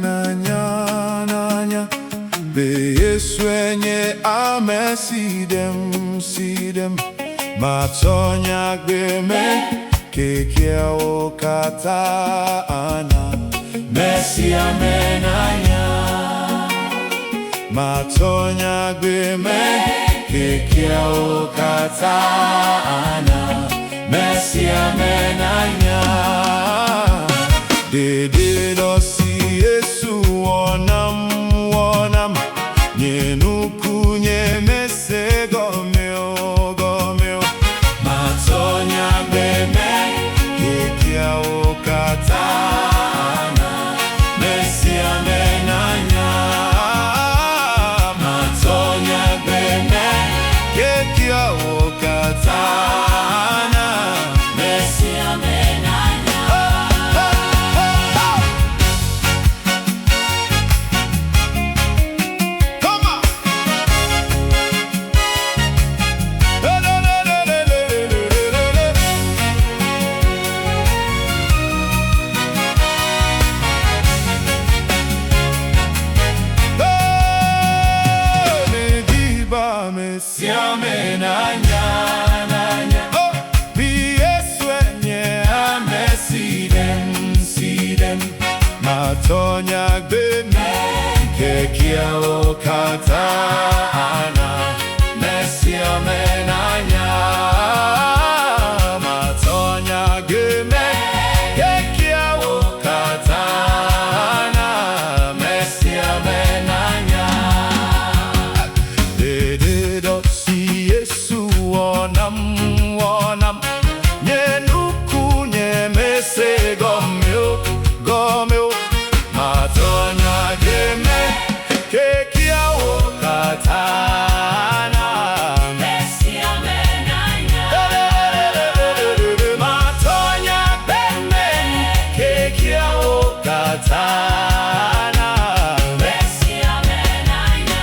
nanya be Yesu enye sidem matonya gbeme kekia okata ana Messi amenanya matonya gbeme kekia okata ana Messi amenanya Dede dosi Yesu wonam Nyenuku nyemese gomeo Matonya beme kekia okatana Messi amenanya Matonya beme kekia okatana Messi amenanya Messi amenanya oh Yesu enye sidem matonya gbeme kekia okatana Messi amenanya matonya gbeme kekia okatana Messi amenanya Yesu wonam Nyenuku nyemese gomeo Matonya geme kekia okatana Messi amenanya Matonya geme kekia okatana Messi amenanya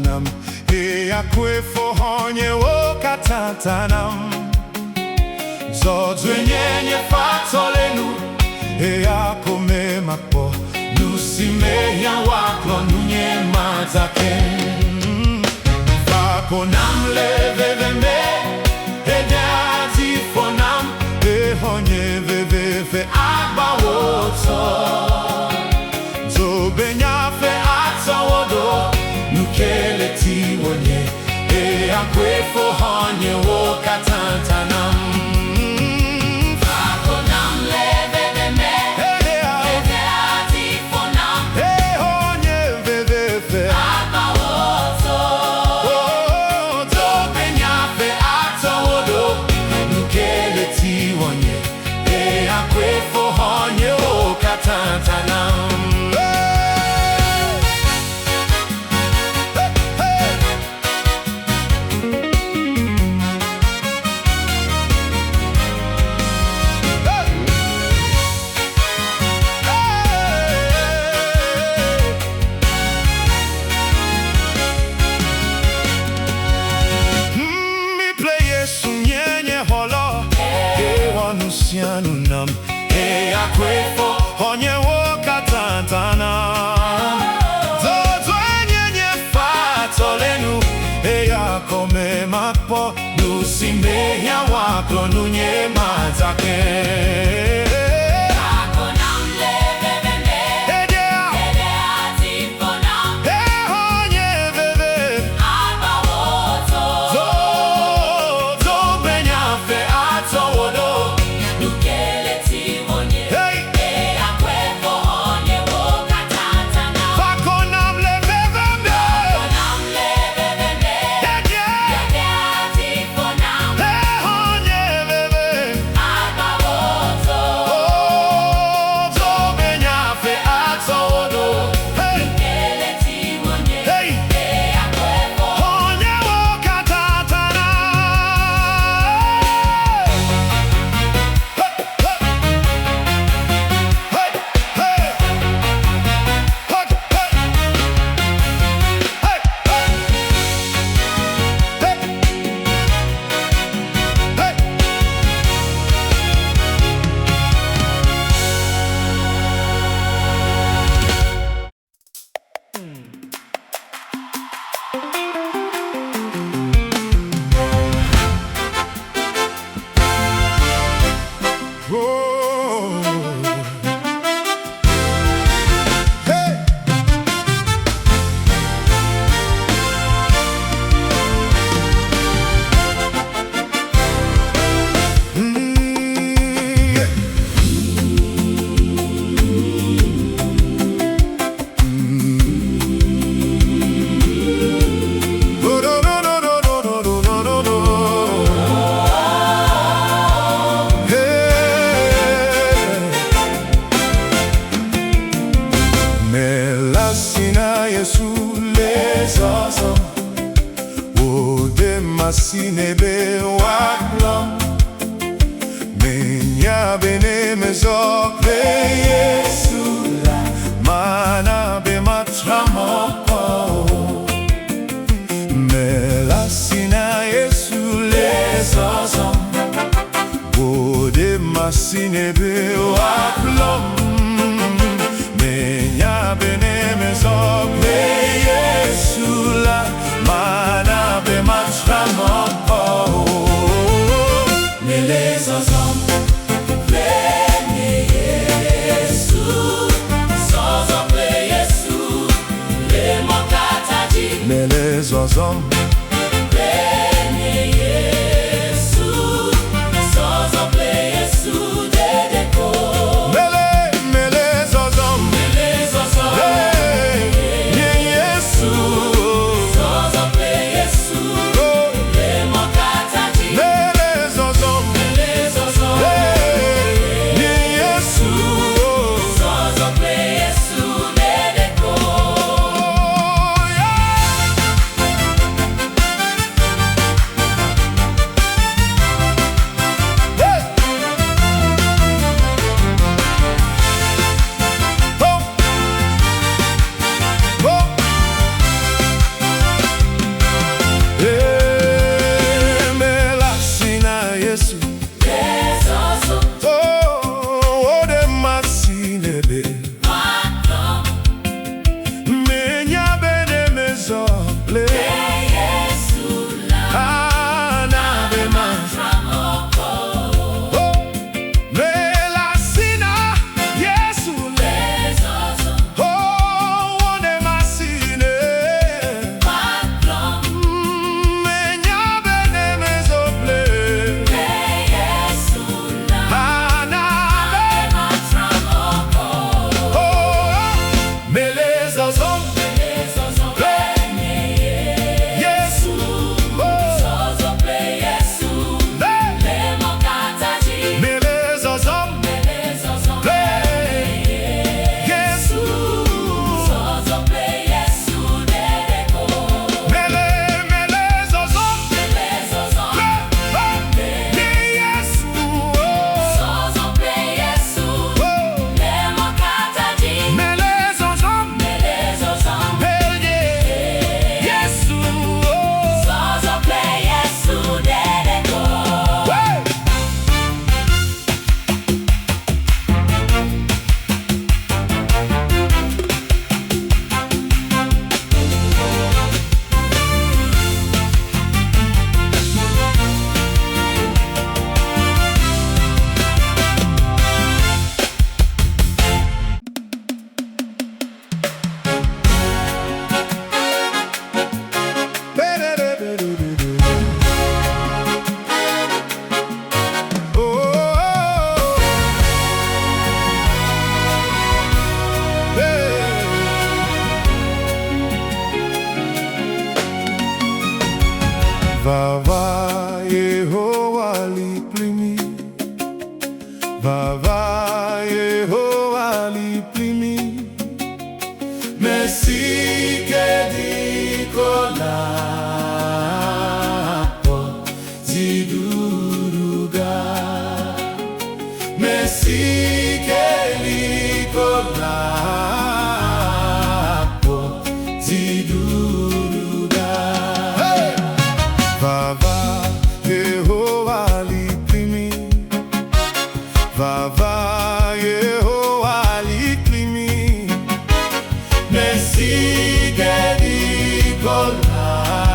Nam yakwefo honye wokatantanam Zodwenye fatolenu yakome mapo Nusime ya waklo nunye matake Fako nam leveveme Edati fonam honye vevefe agbawoto Zobenyafe atawodo Nukele tiwonye akwefo honye wokatantanam Fako nam leveveme Edati fonam honye vevefe agbawoto Zobenyafe atawodo Nukele tiwonye akwefo honye wokatantanam Nam akwefo honye wokatantana Zodwenye fatolenu yakome mapo Nusime ya waklo nunye matake Yesu les hommes O de masinebe waklom Menya bene mezople Yesu la Mana be matramoko Melasina Yesu les hommes O de masinebe waklom Menya bene mezople Yesu la Mana be matramoko Les hommes Yesu Sozople Yesu Le mokataji Les hommes Yesu Sozople Yesu Dedeko Les hommes Yesu Sozople Yesu Le mokataji Les hommes Yesu Sozople Yesu Dedeko Vava Yehowa liplimi Vava Yehowa liplimi Mesike dikolapo Ziduruga Mesike dikolapo Ziduruga Vava Yehowa liplimi Vava Yehowa liplimi Mesike dikolapo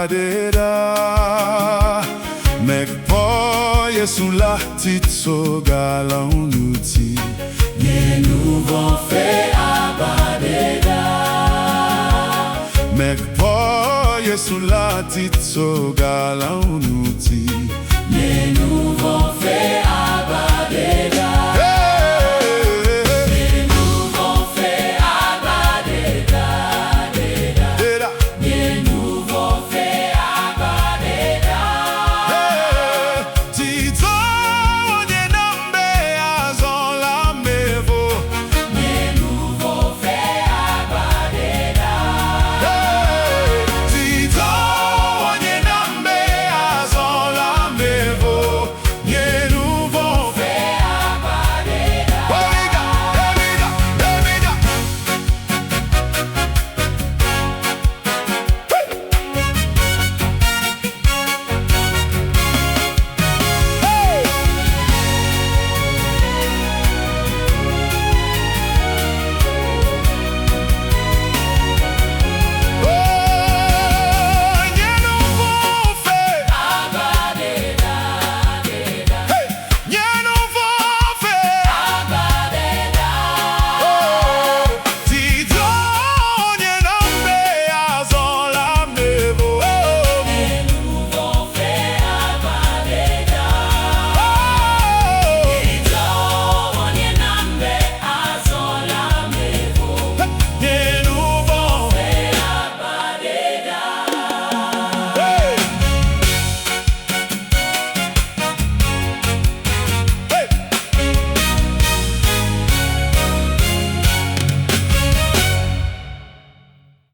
abadeda Mekpo Yesu la titsoga la unuti Nous vont faire abadeda. Mekpo Yesu la titsoga la unuti